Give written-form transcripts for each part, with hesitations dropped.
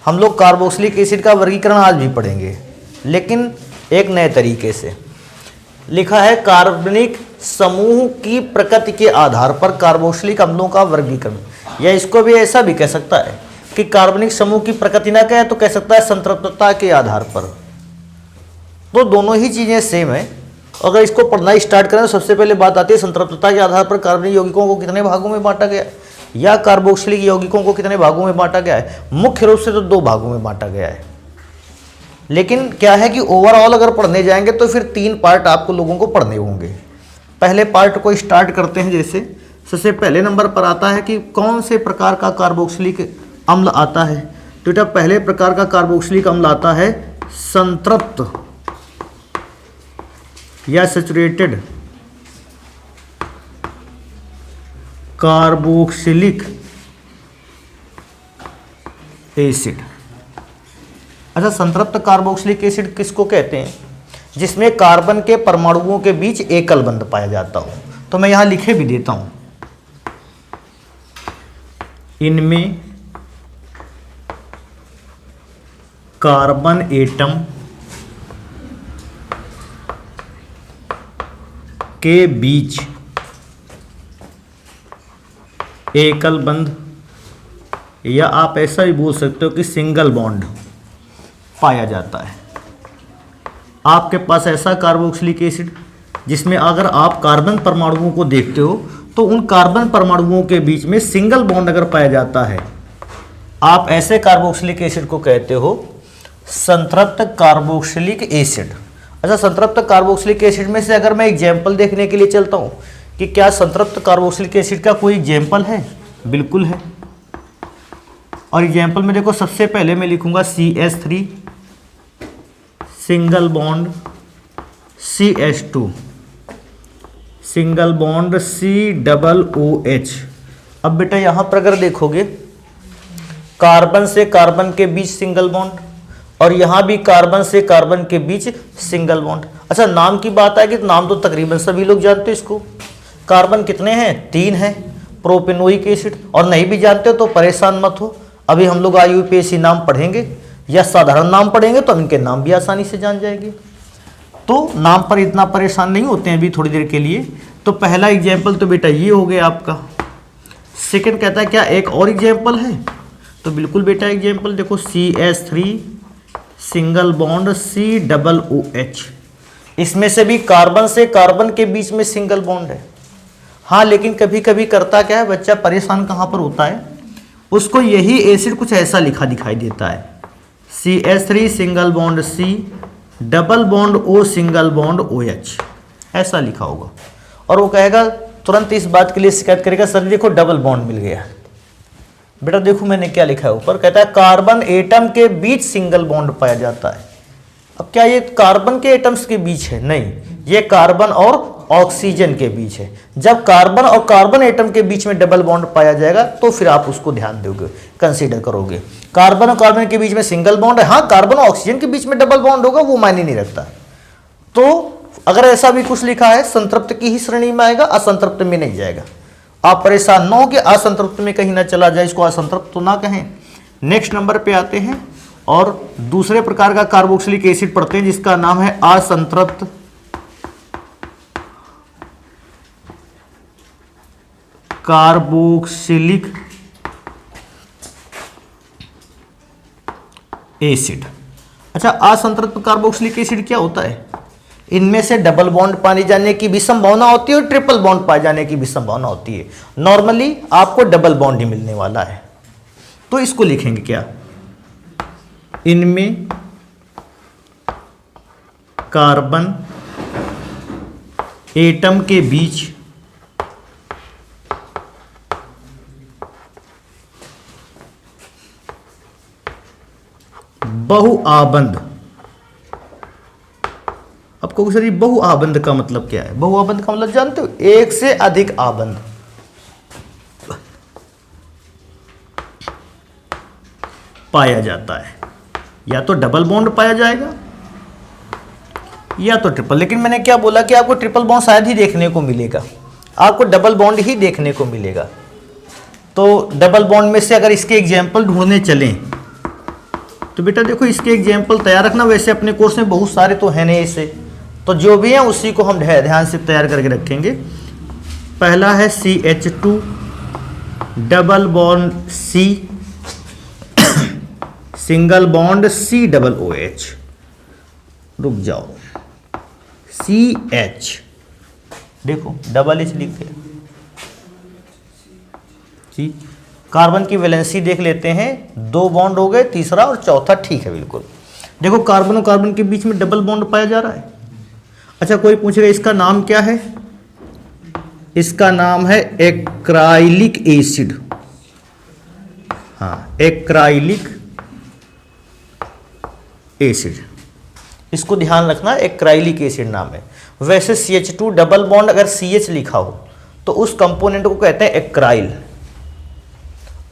हम लोग carboxylic acid का वर्गीकरण आज भी पढ़ेंगे, लेकिन एक नए तरीके से। लिखा है कार्बनिक समूह की प्रकृति के आधार पर कार्बोक्सिलिक अम्लों का वर्गीकरण, या इसको भी ऐसा भी कह सकता है कि कार्बनिक समूह की प्रकृति ना कहे तो कह सकता है संतृप्तता के आधार पर। तो दोनों ही चीजें सेम है। अगर इसको पढ़ना स्टार्ट करें तो सबसे पहले बात आती है संतृप्तता के आधार पर कार्बनिक यौगिकों को कितने भागों में बांटा गया या कार्बोक्सिलिक यौगिकों को कितने भागों में बांटा गया है। मुख्य रूप से तो 2 भागों में बांटा गया है, लेकिन क्या है कि ओवरऑल अगर पढ़ने जाएंगे तो फिर 3 पार्ट आपको लोगों को पढ़ने होंगे। पहले पार्ट को स्टार्ट करते हैं। जैसे सबसे पहले नंबर पर आता है कि कौन से प्रकार का कार्बोक्सिलिक अम्ल आता है। तो बेटा पहले प्रकार का कार्बोक्सिलिक अम्ल आता है संतृप्त या सैचुरेटेड कार्बोक्सिलिक एसिड। अच्छा, संतृप्त कार्बोक्सिलिक एसिड किसको कहते हैं? जिसमें कार्बन के परमाणुओं के बीच एकल बंध पाया जाता हो। तो मैं यहां लिखे भी देता हूं, इनमें कार्बन एटम के बीच एकल बंध, या आप ऐसा भी बोल सकते हो कि सिंगल बॉन्ड पाया जाता है। आपके पास ऐसा कार्बोक्सिलिक एसिड जिसमें अगर आप कार्बन परमाणुओं को देखते हो तो उन कार्बन परमाणुओं के बीच में सिंगल बॉन्ड अगर पाया जाता है, आप ऐसे कार्बोक्सिलिक एसिड को कहते हो संतृप्त कार्बोक्सिलिक एसिड। अच्छा, संतृप्त कार्बोक्सिलिक एसिड में से अगर मैं एग्जाम्पल देखने के लिए चलता हूं कि क्या संतृप्त कार्बोक्सिलिक एसिड का कोई एग्जाम्पल है? बिल्कुल है। और एग्जाम्पल में देखो, सबसे पहले मैं लिखूंगा CH3 single bond CH2 single bond COOH। अब बेटा यहां पर अगर देखोगे, कार्बन से कार्बन के बीच सिंगल बॉन्ड और यहां भी कार्बन से कार्बन के बीच सिंगल बॉन्ड। अच्छा, नाम की बात है कि नाम तो तकरीबन सभी लोग जानते हो इसको। कार्बन कितने हैं? 3 हैं, प्रोपेनोइक एसिड। और नहीं भी जानते हो तो परेशान मत हो, अभी हम लोग IUPAC नाम पढ़ेंगे या साधारण नाम पढ़ेंगे तो इनके नाम भी आसानी से जान जाएंगे। तो नाम पर इतना परेशान नहीं होते हैं अभी थोड़ी देर के लिए। तो पहला एग्जाम्पल तो बेटा ये हो गया आपका। सेकंड कहता है क्या एक और एग्जाम्पल है? तो बिल्कुल बेटा एग्जाम्पल देखो, CH3 सिंगल बॉन्ड COOH। इसमें से भी कार्बन से कार्बन के बीच में सिंगल बॉन्ड है। हाँ, लेकिन कभी कभी करता क्या है बच्चा, परेशान कहाँ पर होता है, उसको यही एसिड कुछ ऐसा लिखा दिखाई देता है, CH3 single bond C double bond O single bond OH, ऐसा लिखा होगा। और वो कहेगा तुरंत इस बात के लिए शिकायत करेगा, सर देखो डबल बॉन्ड मिल गया। बेटा देखो मैंने क्या लिखा है ऊपर, कहता है कार्बन एटम के बीच सिंगल बॉन्ड पाया जाता है। अब क्या ये कार्बन के एटम्स के बीच है? नहीं, ये कार्बन और ऑक्सीजन के बीच है। जब कार्बन और कार्बन एटम के बीच में डबल बॉन्ड पाया जाएगा तो फिर आप उसको ध्यान दोगे, कंसीडर करोगे। कार्बन और कार्बन के बीच में सिंगल बॉन्ड है, हाँ कार्बन और ऑक्सीजन के बीच में डबल बॉन्ड होगा, वो मायने नहीं रखता। तो अगर ऐसा भी कुछ लिखा है, संतृप्त की ही श्रेणी में आएगा, असंतृप्त में नहीं जाएगा। आप परेशान ना हो कि असंतृप्त में कहीं ना चला जाए, इसको असंतृप्त तो ना कहें। नेक्स्ट नंबर पे आते हैं और दूसरे प्रकार का कार्बोक्सिलिक एसिड पढ़ते हैं जिसका नाम है असंतृप्त कार्बोक्सिलिक एसिड। अच्छा, असंतृप्त कार्बोक्सिलिक एसिड क्या होता है? इनमें से डबल बॉन्ड पाए जाने की भी संभावना होती है और ट्रिपल बॉन्ड पाए जाने की भी संभावना होती है। नॉर्मली आपको डबल बॉन्ड ही मिलने वाला है। तो इसको लिखेंगे क्या, इनमें कार्बन एटम के बीच बहुआबंध। अब कहोगे सर ये बहुआबंध का मतलब क्या है? बहुआबंध का मतलब जानते हो, एक से अधिक आबंध। पाया जाता है, या तो डबल बॉन्ड पाया जाएगा या तो ट्रिपल। लेकिन मैंने क्या बोला कि आपको ट्रिपल बॉन्ड शायद ही देखने को मिलेगा, आपको डबल बॉन्ड ही देखने को मिलेगा। तो डबल बॉन्ड में से अगर इसके एग्जाम्पल ढूंढने चलें तो बेटा देखो इसके एग्जाम्पल तैयार रखना, वैसे अपने कोर्स में बहुत सारे तो हैं नहीं ऐसे, तो जो भी हैं उसी को हम ध्यान से तैयार करके रखेंगे। पहला है CH2 double bond C single bond COOH, रुक जाओ, CH, देखो डबल H लिखते हैं जी। कार्बन की वैलेंसी देख लेते हैं, 2 बॉन्ड हो गए, तीसरा और चौथा ठीक है बिल्कुल। देखो कार्बन और कार्बन के बीच में डबल बॉन्ड पाया जा रहा है। अच्छा कोई पूछेगा इसका नाम क्या है, इसका नाम है एक्राइलिक एसिड। हाँ, एक्राइलिक एसिड, इसको ध्यान रखना, एक्राइलिक एसिड नाम है। वैसे CH2 डबल बॉन्ड अगर CH लिखा हो तो उस कंपोनेंट को कहते हैं एक्राइल।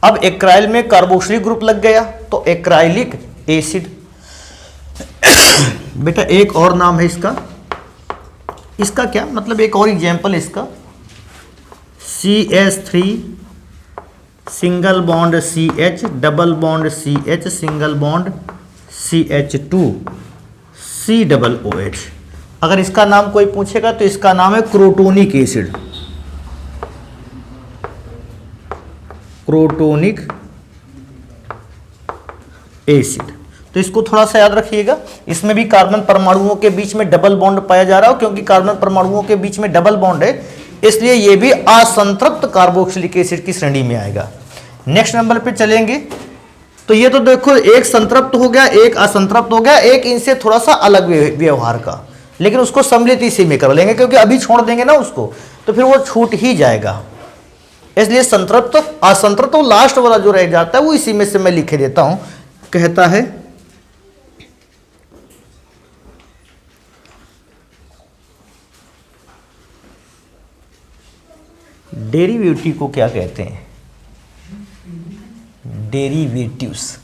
अब एक्राइल में कार्बोक्सिलिक ग्रुप लग गया तो एक्राइलिक एसिड। बेटा एक और नाम है इसका, इसका क्या मतलब, एक और एग्जांपल इसका, CH3 single bond CH double bond CH single bond CH2 COOH। अगर इसका नाम कोई पूछेगा तो इसका नाम है क्रोटोनिक एसिड, क्रोटोनिक एसिड। तो इसको थोड़ा सा याद रखिएगा, इसमें भी कार्बन परमाणुओं के बीच में डबल बॉन्ड पाया जा रहा है, क्योंकि कार्बन परमाणुओं के बीच में डबल बॉन्ड है इसलिए यह भी असंतृप्त कार्बोक्सिलिक एसिड की श्रेणी में आएगा। नेक्स्ट नंबर पे चलेंगे तो ये तो देखो एक संतृप्त हो गया, एक असंतृप्त हो गया, एक इनसे थोड़ा सा अलग व्यवहार का, लेकिन उसको सम्मिलित इसी में कर लेंगे क्योंकि अभी छोड़ देंगे ना उसको तो फिर वो छूट ही जाएगा। इसलिए संतृप्त असंतृप्त तो लास्ट वाला जो रह जाता है वो इसी में से मैं लिखे देता हूं। कहता है डेरिवेटिव को क्या कहते हैं, डेरिवेटिव्स,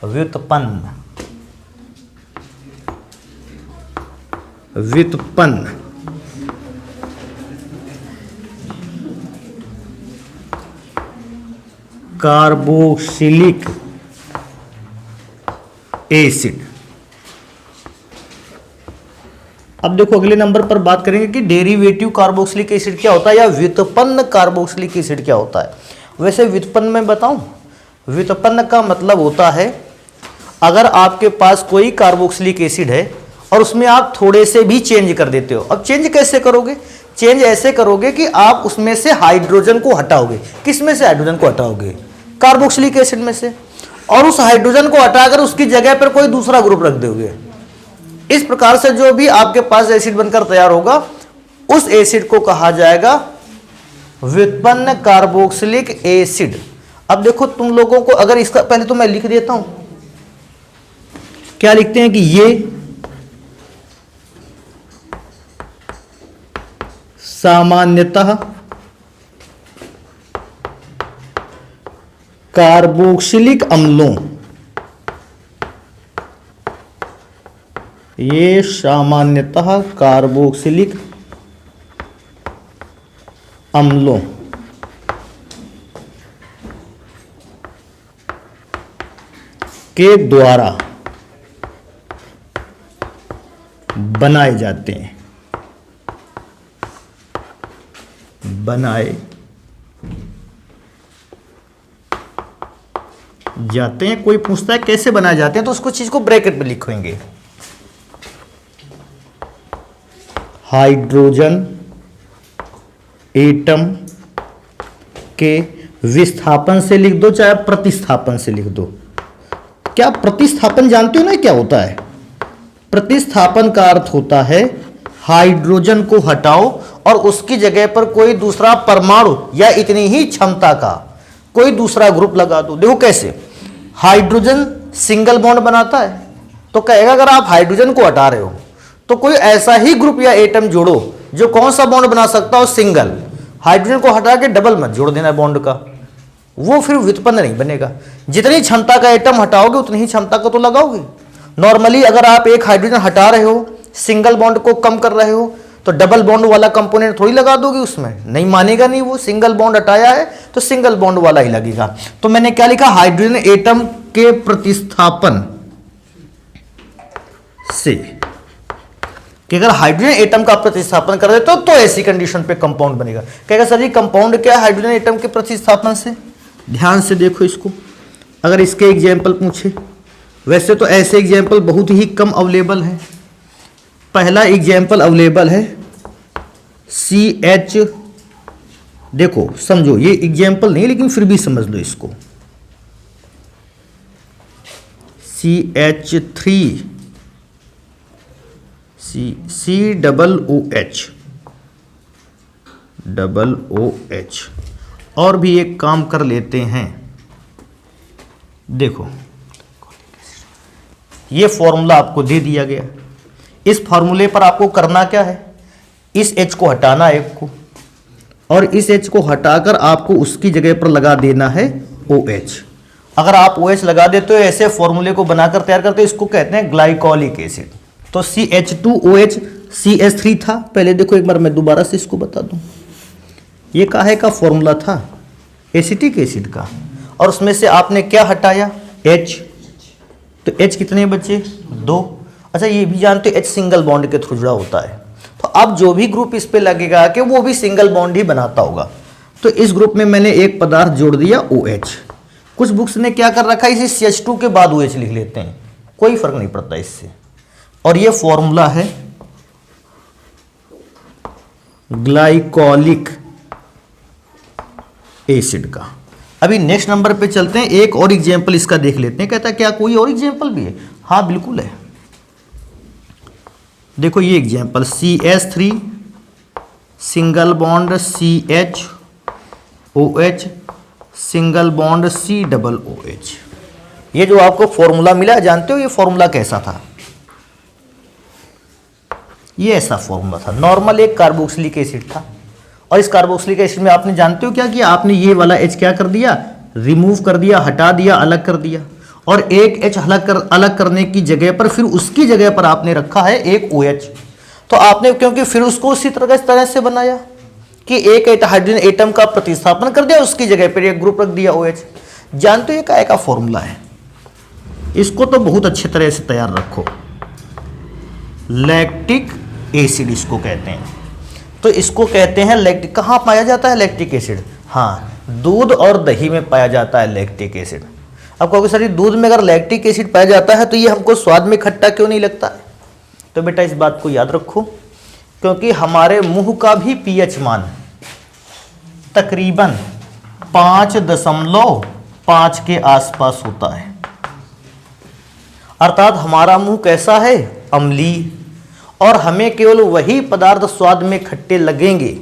व्युत्पन्न, व्युत्पन्न कार्बोक्सिलिक एसिड। अब देखो अगले नंबर पर बात करेंगे कि डेरिवेटिव कार्बोक्सिलिक एसिड क्या होता है या व्युत्पन्न कार्बोक्सिलिक एसिड क्या होता है। वैसे व्युत्पन्न में बताऊं, व्युत्पन्न का मतलब होता है अगर आपके पास कोई कार्बोक्सिलिक एसिड है और उसमें आप थोड़े से भी चेंज कर देते हो। अब चेंज कैसे करोगे, चेंज ऐसे करोगे कि आप उसमें से हाइड्रोजन को हटाओगे। किसमें से हाइड्रोजन को हटाओगे, कार्बोक्सिलिक एसिड में से, और उस हाइड्रोजन को हटाकर उसकी जगह पर कोई दूसरा ग्रुप रख दोगे। इस प्रकार से जो भी आपके पास एसिड बनकर तैयार होगा उस एसिड को कहा जाएगा व्युत्पन्न कार्बोक्सिलिक एसिड। अब देखो तुम लोगों को अगर इसका पहले तो मैं लिख देता हूं, क्या लिखते हैं कि ये सामान्यतः कार्बोक्सिलिक अम्लों, ये सामान्यतः कार्बोक्सिलिक अम्लों के द्वारा बनाए जाते हैं, बनाए जाते हैं। कोई पूछता है कैसे बनाए जाते हैं तो उसको चीज को ब्रैकेट में लिखेंगे, हाइड्रोजन एटम के विस्थापन से लिख दो चाहे प्रतिस्थापन से लिख दो। क्या प्रतिस्थापन जानते हो ना क्या होता है, प्रतिस्थापन का अर्थ होता है हाइड्रोजन को हटाओ और उसकी जगह पर कोई दूसरा परमाणु या इतनी ही क्षमता का कोई दूसरा ग्रुप लगा दो। देखो कैसे, हाइड्रोजन सिंगल बॉन्ड बनाता है तो कहेगा अगर आप हाइड्रोजन को हटा रहे हो तो कोई ऐसा ही ग्रुप या एटम जोड़ो जो कौन सा बॉन्ड बना सकता हो, सिंगल। हाइड्रोजन को हटा के डबल मत जोड़ देना बॉन्ड का, वो फिर व्युत्पन्न नहीं बनेगा। जितनी क्षमता का एटम हटाओगे उतनी ही क्षमता का तो लगाओगे। नॉर्मली अगर आप एक हाइड्रोजन हटा रहे हो, सिंगल बॉन्ड को कम कर रहे हो, तो डबल बॉन्ड वाला कंपोनेंट थोड़ी लगा दोगे उसमें, नहीं मानेगा नहीं, वो सिंगल बॉन्ड हटाया है तो सिंगल बॉन्ड वाला ही लगेगा। तो मैंने क्या लिखा, हाइड्रोजन एटम के प्रतिस्थापन से, कि अगर हाइड्रोजन एटम का प्रतिस्थापन कर दे तो ऐसी कंडीशन पे कंपाउंड बनेगा। कहेगा सर जी कंपाउंड क्या है हाइड्रोजन एटम के प्रतिस्थापन से? ध्यान से देखो इसको, अगर इसके एग्जाम्पल पूछे, वैसे तो ऐसे एग्जाम्पल बहुत ही कम अवेलेबल हैं। पहला एग्जाम्पल अवेलेबल है CH, देखो समझो ये एग्जाम्पल नहीं लेकिन फिर भी समझ लो इसको, CH3 COOH। और भी एक काम कर लेते हैं, देखो ये फॉर्मूला आपको दे दिया गया, इस फॉर्मूले पर आपको करना क्या है, इस H को हटाना है एक को, और इस H को हटाकर आपको उसकी जगह पर लगा देना है OH। अगर आप OH लगा देते हो ऐसे फॉर्मूले को बनाकर तैयार करते हो, इसको कहते हैं ग्लाइकोलिक एसिड। तो CH2OH CH3 था, पहले देखो एक बार मैं दोबारा से इसको बता दूं, ये काहे का फॉर्मूला था, एसिटिक एसिड का, और उसमें से आपने क्या हटाया, H, तो H कितने बचे, 2। अच्छा ये भी जानते हो H सिंगल बॉन्ड के थ्रू जुड़ा होता है, तो अब जो भी ग्रुप इस पे लगेगा कि वो भी सिंगल बॉन्ड ही बनाता होगा। तो इस ग्रुप में मैंने एक पदार्थ जोड़ दिया OH। कुछ बुक्स ने क्या कर रखा है, इसे CH2 के बाद OH लिख लेते हैं, कोई फर्क नहीं पड़ता इससे, और ये फॉर्मूला है ग्लाइकोलिक एसिड का। अभी नेक्स्ट नंबर पे चलते हैं, एक और एग्जांपल इसका देख लेते हैं। कहता है क्या कोई और एग्जांपल भी है? हाँ बिल्कुल है, देखो ये example CH3 single bond CHOH single bond COOH। ये जो आपको फॉर्मूला मिला है, जानते हो ये फॉर्मूला कैसा था? ये ऐसा फॉर्मूला था, नॉर्मल एक कार्बोक्सिलिक एसिड था, और इस कार्बोक्सिलिक एसिड में आपने जानते हो क्या किया, आपने ये वाला H क्या कर दिया, रिमूव कर दिया, हटा दिया, अलग कर दिया, और एक H अलग करने की जगह पर फिर उसकी जगह पर आपने रखा है एक OH। तो आपने क्योंकि फिर उसको उसी तरह से बनाया कि एक हाइड्रोजन एटम का प्रतिस्थापन कर दिया, उसकी जगह पर एक ग्रुप रख दिया OH। जानते हो ये क्या का फॉर्मूला है? इसको तो बहुत अच्छे तरह से तैयार रखो, लैक्टिक एसिड इसको कहते हैं। तो इसको कहते हैं लैक्टिक। कहाँ पाया जाता है लैक्टिक एसिड? हाँ, दूध और दही में पाया जाता है लैक्टिक एसिड। अब कहोगे सर दूध में अगर लैक्टिक एसिड पाया जाता है तो ये हमको स्वाद में खट्टा क्यों नहीं लगता? तो बेटा इस बात को याद रखो, क्योंकि हमारे मुंह का भी पीएच मान तकरीबन 5.5 के आसपास होता है, अर्थात हमारा मुंह कैसा है, अम्लीय, और हमें केवल वही पदार्थ स्वाद में खट्टे लगेंगे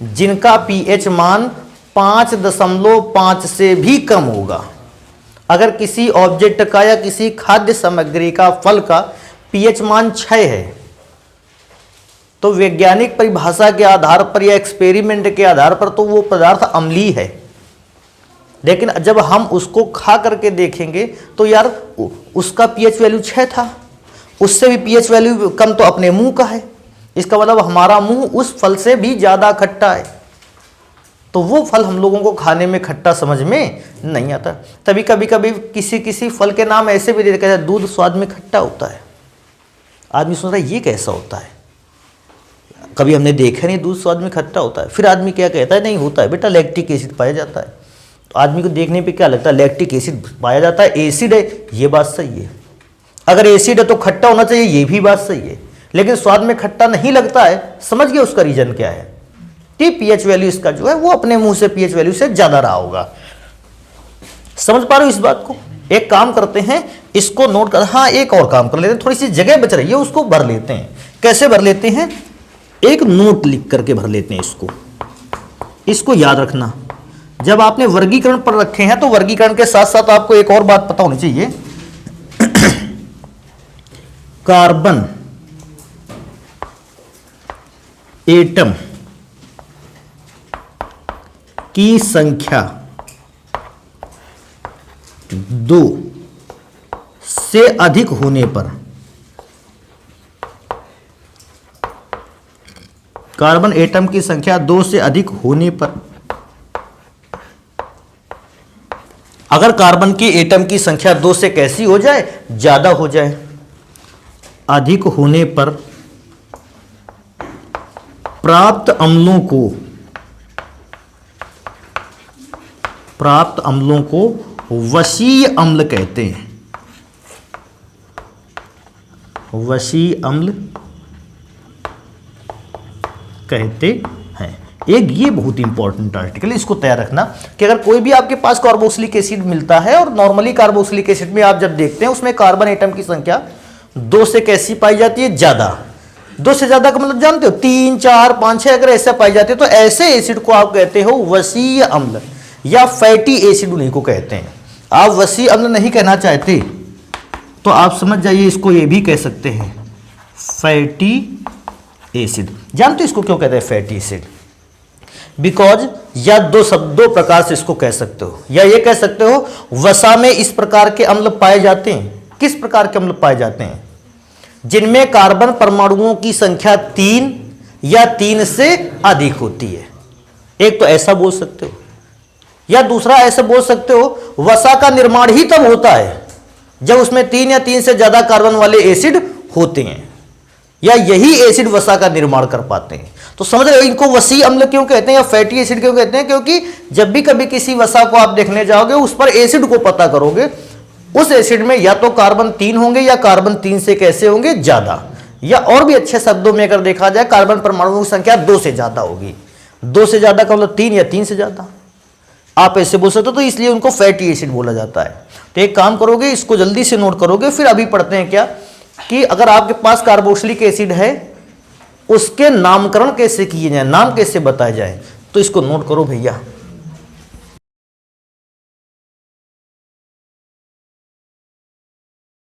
जिनका पीएच मान 5.5 से भी कम होगा। अगर किसी ऑब्जेक्ट का या किसी खाद्य सामग्री का, फल का पीएच मान 6 है तो वैज्ञानिक परिभाषा के आधार पर या एक्सपेरिमेंट के आधार पर तो वो पदार्थ अम्लीय है, लेकिन जब हम उसको खा करके देखेंगे तो यार उसका पीएच वैल्यू 6 था, उससे भी पीएच वैल्यू कम तो अपने मुंह का है, इसका मतलब हमारा मुंह उस फल से भी ज़्यादा खट्टा है, तो वो फल हम लोगों को खाने में खट्टा समझ में नहीं आता। तभी कभी कभी किसी फल के नाम ऐसे भी दे देते हैं, दूध स्वाद में खट्टा होता है। आदमी सोच रहा है ये कैसा होता है, कभी हमने देखा नहीं दूध स्वाद में खट्टा होता है। फिर आदमी क्या कहता है, नहीं होता है बेटा, लैक्टिक एसिड पाया जाता है। तो आदमी को देखने पे क्या लगता है, लैक्टिक एसिड पाया जाता है, एसिड है, ये बात सही है। अगर एसिड है तो खट्टा होना चाहिए, ये भी बात सही है, लेकिन स्वाद में खट्टा नहीं लगता है। समझ गए उसका रीजन क्या है? कि पीएच वैल्यू इसका जो है वो अपने मुंह से पीएच वैल्यू से ज्यादा रहा होगा। समझ पा रहे हो इस बात को? एक काम करते हैं, इसको नोट कर, हाँ एक और काम कर लेते हैं, थोड़ी सी जगह बच रही है उसको भर लेते हैं। कैसे भर लेते हैं? एक नोट लिख करके भर लेते हैं इसको याद रखना। जब आपने वर्गीकरण पर रखे हैं तो वर्गीकरण के साथ साथ आपको एक और बात पता होनी चाहिए, कार्बन एटम की संख्या 2 से अधिक होने पर कार्बन एटम की संख्या 2 से अधिक होने पर, अगर कार्बन की एटम की संख्या 2 से कैसी हो जाए, ज्यादा हो जाए, अधिक होने पर प्राप्त अम्लों को वसीय अम्ल कहते हैं। वसीय अम्ल कहते हैं। एक ये बहुत इंपॉर्टेंट आर्टिकल, इसको तैयार रखना कि अगर कोई भी आपके पास कार्बोक्सिलिक एसिड मिलता है, और नॉर्मली कार्बोक्सिलिक एसिड में आप जब देखते हैं उसमें कार्बन एटम की संख्या 2 से कैसी पाई जाती है, ज्यादा। 2 से ज्यादा का मतलब जानते हो, 3, 4, 5, 6 अगर ऐसा पाई जाती है तो ऐसे एसिड को आप कहते हो वसीय अम्ल या फैटी एसिड उन्हीं को कहते हैं। आप वसीय अम्ल नहीं कहना चाहते तो आप समझ जाइए इसको ये भी कह सकते हैं फैटी एसिड। जानते हो इसको क्यों कहते हैं फैटी एसिड? बिकॉज या दो प्रकार से इसको कह सकते हो, या ये कह सकते हो वसा में इस प्रकार के अम्ल पाए जाते हैं। किस प्रकार के अम्ल पाए जाते हैं? जिनमें कार्बन परमाणुओं की संख्या 3 या 3 से अधिक होती है। एक तो ऐसा बोल सकते हो, या दूसरा ऐसा बोल सकते हो वसा का निर्माण ही तब होता है जब उसमें 3 या 3 से ज्यादा कार्बन वाले एसिड होते हैं, या यही एसिड वसा का निर्माण कर पाते हैं। तो समझ रहे हो इनको वसीय अम्ल क्यों कहते हैं या फैटी एसिड क्यों कहते हैं? क्योंकि जब भी कभी किसी वसा को आप देखने जाओगे, उस पर एसिड को पता करोगे, उस एसिड में या तो कार्बन 3 होंगे या कार्बन 3 से कैसे होंगे, ज्यादा, या और भी अच्छे शब्दों में अगर देखा जाए कार्बन परमाणुओं की संख्या 2 से ज्यादा होगी। 2 से ज्यादा का मतलब 3 या 3 से ज्यादा, आप ऐसे बोल सकते हो। तो इसलिए उनको फैटी एसिड बोला जाता है। तो एक काम करोगे, इसको जल्दी से नोट करोगे, फिर अभी पढ़ते हैं क्या कि अगर आपके पास कार्बोक्सिलिक एसिड है उसके नामकरण कैसे किए जाए, नाम कैसे बताए जाए, तो इसको नोट करो भैया।